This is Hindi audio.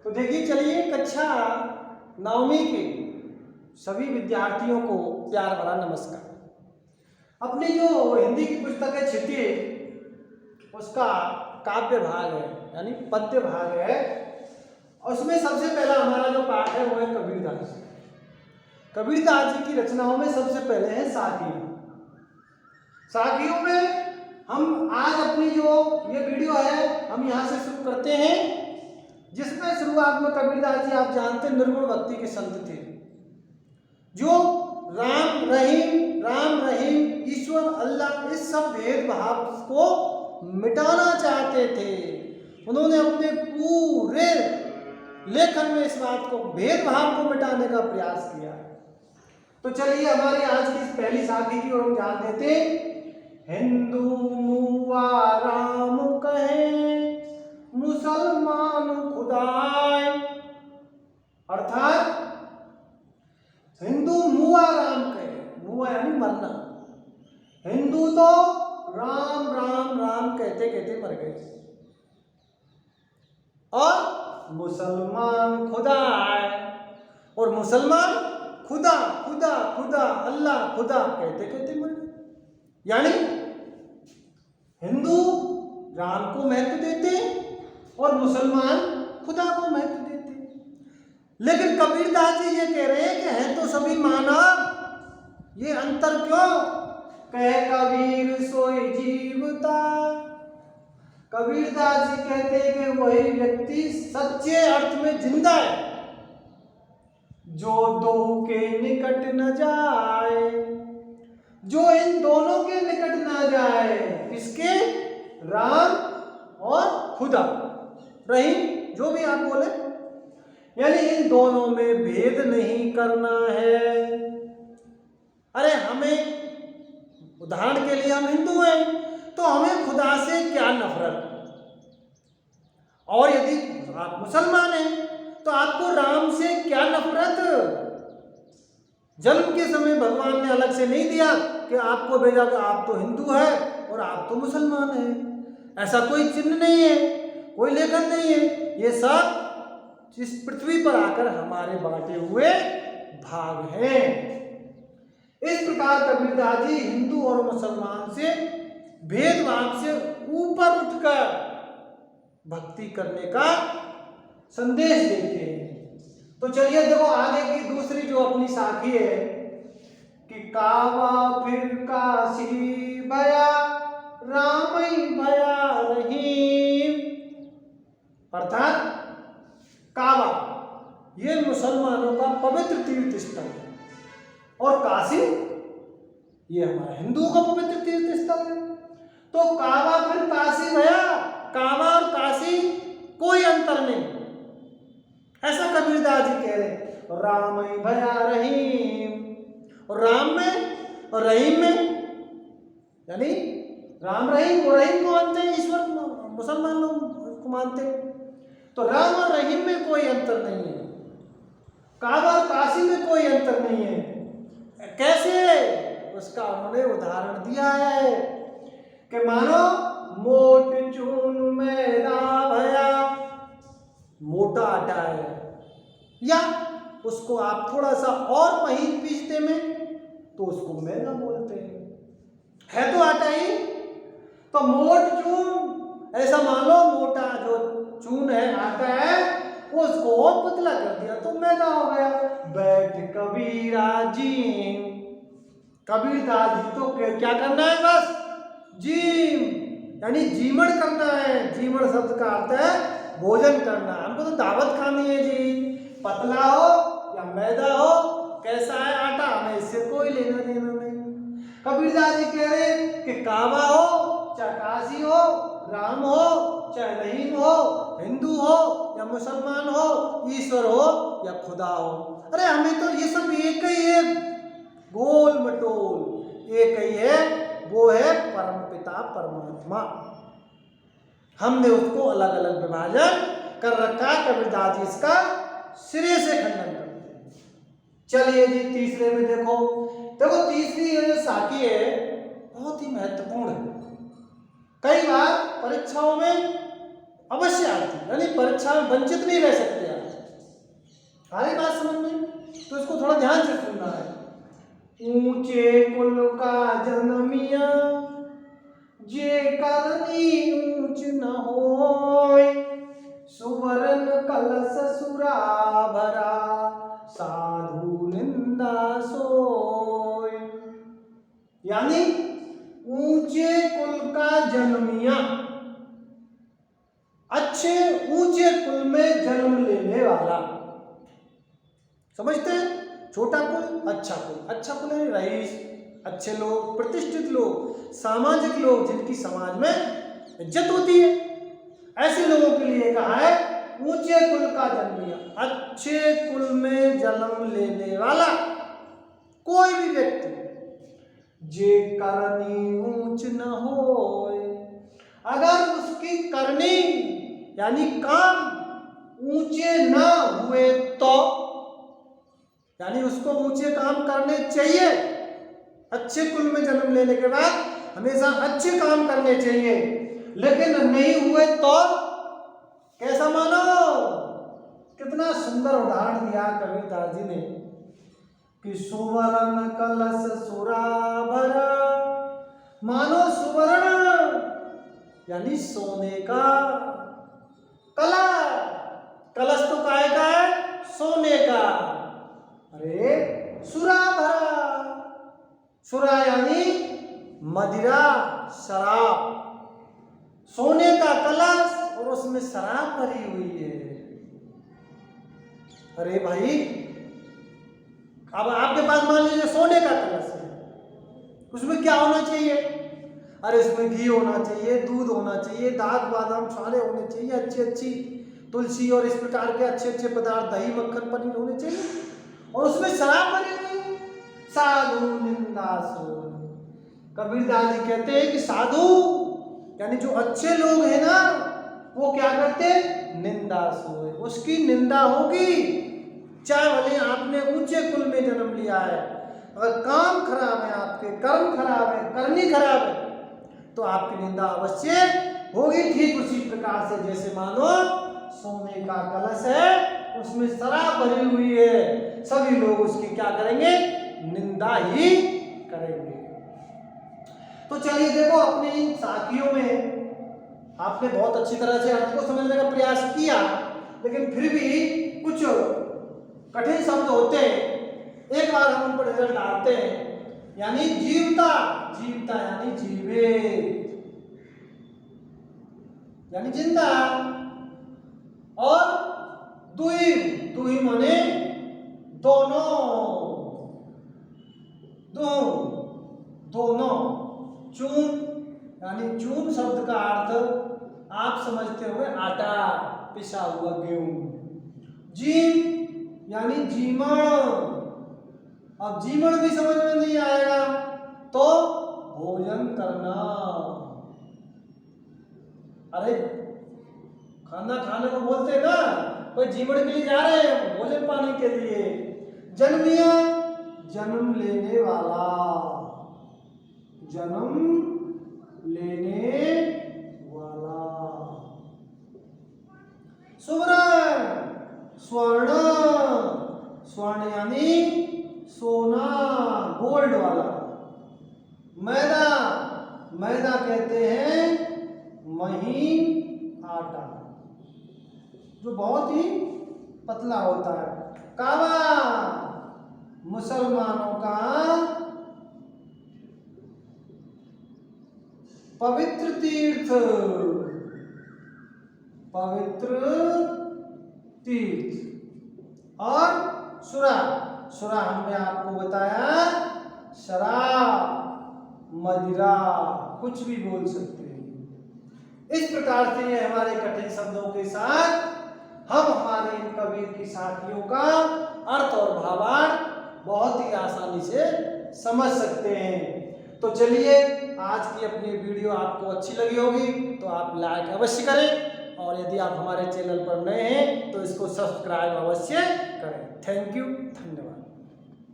तो देखिए, चलिए कक्षा 9वीं के सभी विद्यार्थियों को प्यार भरा नमस्कार। अपनी जो हिंदी की पुस्तक है छिटी, उसका काव्य भाग है यानी पद्य भाग है, उसमें सबसे पहला हमारा जो पाठ है वो है कबीरदास। कबीरदास जी की रचनाओं में सबसे पहले है साखी। साखियों में हम आज अपनी जो ये वीडियो है हम यहाँ से शुरू करते हैं, जिसमें शुरुआत में कबीरदास जी आप जानते हैं निर्गुण भक्ति के संत थे, जो राम रहीम ईश्वर अल्लाह इस सब भेदभाव को मिटाना चाहते थे। उन्होंने अपने पूरे लेखन में इस बात को भेदभाव को मिटाने का प्रयास किया। तो चलिए हमारी आज की इस पहली साखी की ओर ध्यान देते। हिंदू मुआ राम कहे मुसलमान खुदाए, अर्थात हिंदू मुआ राम कहे, मुआ यानी मरना। हिंदू तो राम राम राम कहते कहते मर गए, और मुसलमान खुदा है, और मुसलमान खुदा खुदा खुदा अल्लाह खुदा कहते कहते मर गए। यानी हिंदू राम को महत्व देते और मुसलमान खुदा को महत्व देते। लेकिन कबीरदास जी ये कह रहे हैं कि है तो सभी मानव, ये अंतर क्यों? कहे कबीर सोई जीवता। कबीरदास जी कहते हैं कि वही व्यक्ति सच्चे अर्थ में जिंदा है जो दो के निकट न जाए, जो इन दोनों के निकट न जाए। किसके? राम और खुदा, रहीम, जो भी आप बोले, यानी इन दोनों में भेद नहीं करना है। अरे हमें, उदाहरण के लिए हम हिंदू हैं तो हमें खुदा से क्या नफरत, और यदि आप मुसलमान हैं तो आपको राम से क्या नफरत। जन्म के समय भगवान ने अलग से नहीं दिया कि आपको भेजा कि आप तो हिंदू है और आप तो मुसलमान हैं। ऐसा कोई चिन्ह नहीं है, कोई लेखन नहीं है। ये सब इस पृथ्वी पर आकर हमारे बांटे हुए भाग हैं। इस प्रकार कबीरदास जी हिंदू और मुसलमान से भेदभाव से ऊपर उठकर भक्ति करने का संदेश देते हैं। तो चलिए देखो आगे की दूसरी जो अपनी साखी है कि कावा फिर काशी भया रामई भया रहीम, अर्थात कावा ये मुसलमानों का पवित्र तीर्थ स्थल है, और काशी ये हमारा हिंदुओं का पवित्र तीर्थ स्थल है। तो कावा फिर काशी भया, कावा और काशी कोई अंतर नहीं, ऐसा कबीरदास जी कह रहे। राम भया रहीम, और राम में और रहीम में, यानी राम रहीम, और रहीम को मानते हैं ईश्वर, मुसलमान लोग को मानते हैं। तो राम और रहीम में कोई अंतर नहीं है, काबा और काशी में कोई अंतर नहीं है। कैसे? उसका उन्होंने उदाहरण दिया है कि मानो मोट चून मैदा भया, मोटा आटा है, या उसको आप थोड़ा सा और महीन पीसते में तो उसको मैदा बोलते हैं, है तो आटा ही। तो मोट चून, ऐसा मान लो मोटा जो चून है, आटा है, उसको और पतला कर दिया तो मैदा हो गया। बैठ कबीरा जी, कबीरदास जी तो क्या करना है? बस जीम, यानी जीमण करना है। जीमण शब्द का अर्थ है भोजन करना। हमको तो दावत खानी है जी, पतला हो या मैदा हो, कैसा है आटा, हमें इससे कोई लेना देना नहीं। कबीरदास जी कह रहे कि काबा हो चाहे काशी हो, राम हो चाहे रहीम हो, हिंदू हो या मुसलमान हो, ईश्वर हो या खुदा हो, अरे हमें तो ये सब एक ही है, गोल मटोल एक ही है, वो है परम पिता परमात्मा। हमने उसको अलग अलग विभाजन कर रखा। कबीरदास जी इसका सिरे से खंडन करते हैं। चलिए जी तीसरे में देखो तीसरी ये जो साखी है बहुत ही महत्वपूर्ण है। कई बार परीक्षाओं में अवश्यार्थी, यानी परीक्षा में वंचित नहीं रह सकते आप। आ रही बात समझ में? तो इसको थोड़ा ध्यान से सुनना है। ऊंचे कुल का जन्मिया, जे करनी ऊंच न होय, सुवर्ण कलश सुरा भरा, साधु निंदा सोय। यानी ऊंचे कुल का जन्मिया, अच्छे ऊंचे कुल में जन्म लेने वाला। समझते हैं? छोटा कुल, अच्छा कुल। अच्छा कुल है रईस, अच्छे लोग, प्रतिष्ठित लोग, सामाजिक लोग, जिनकी समाज में इज्जत होती है, ऐसे लोगों के लिए कहा है ऊंचे कुल का जन्मिया, अच्छे कुल में जन्म लेने वाला कोई भी व्यक्ति। जे करनी ऊंच न होय, अगर उसकी करनी यानी काम ऊंचे न हुए तो, यानी उसको ऊंचे काम करने चाहिए। अच्छे कुल में जन्म लेने के बाद हमेशा अच्छे काम करने चाहिए, लेकिन नहीं हुए तो कैसा मानो? कितना सुंदर उदाहरण दिया कबीरदास जी ने कि सुवर्ण कलश सुरा भरा, मानो सुवर्ण यानी सोने का कलश। कलश तो काय का है? सोने का। अरे सुरा भरा, सुरा यानी मदिरा, शराब, सोने का कलश और उसमें शराब भरी हुई है। अरे भाई, अब आपके पास मान लीजिए सोने का कलश है, उसमें क्या होना चाहिए? अरे उसमें घी होना चाहिए, दूध होना चाहिए, दाग बादाम छाले होने चाहिए, अच्छी अच्छी तुलसी और इस प्रकार के अच्छे अच्छे पदार्थ, दही मक्खन पनीर होने चाहिए, और उसमें शराब भरी हुई। साधु निंदा सोय। कबीरदास जी कहते हैं कि साधु यानी जो अच्छे लोग हैं ना, वो क्या करते? निंदा सोय, उसकी निंदा होगी। चाहे भले आपने ऊंचे कुल में जन्म लिया है, अगर काम खराब है, आपके कर्म खराब है, करनी खराब है, तो आपकी निंदा अवश्य होगी। ठीक उसी प्रकार से जैसे मानो सोने का कलश है, उसमें शराब भरी हुई है, सभी लोग उसकी क्या करेंगे? निंदा ही करेंगे। तो चलिए देखो, अपनी इन साखियों में आपने बहुत अच्छी तरह से अर्थ को समझने का प्रयास किया, लेकिन फिर भी कुछ कठिन शब्द होते हैं, एक बार हम उन पर नजर डालते हैं। यानी जीवता, जीवता यानी जीवे, यानी जिंदा, और दुई, दुई माने दोनों, दोनों। चून यानी चून शब्द का अर्थ आप समझते हुए आटा, पिसा हुआ गेहूं। जीम यानी जीमण, अब जीमण भी समझ में नहीं आएगा तो भोजन करना। अरे खाना खाने को बोलते हैं ना, कोई जीवण के लिए जा रहे हैं, भोजन पाने के लिए। जन्मिया जन्म लेने वाला, जन्म लेने वाला। सुवर्ण, स्वर्ण, स्वर्ण यानी सोना, गोल्ड वाला। मैदा, मैदा कहते हैं महीन आटा, जो बहुत ही पतला होता है। कावा, मुसलमानों का पवित्र तीर्थ, पवित्र तीर्थ। और सुरा, सुरा हमने आपको बताया शराब, मदिरा, कुछ भी बोल सकते हैं। इस प्रकार से ये हमारे कठिन शब्दों के साथ हम हमारे इन कबीर की साखियों का अर्थ और भावार्थ बहुत ही आसानी से समझ सकते हैं। तो चलिए, आज की अपनी वीडियो आपको अच्छी लगी होगी तो आप लाइक अवश्य करें, और यदि आप हमारे चैनल पर नए हैं तो इसको सब्सक्राइब अवश्य करें। थैंक यू, धन्यवाद।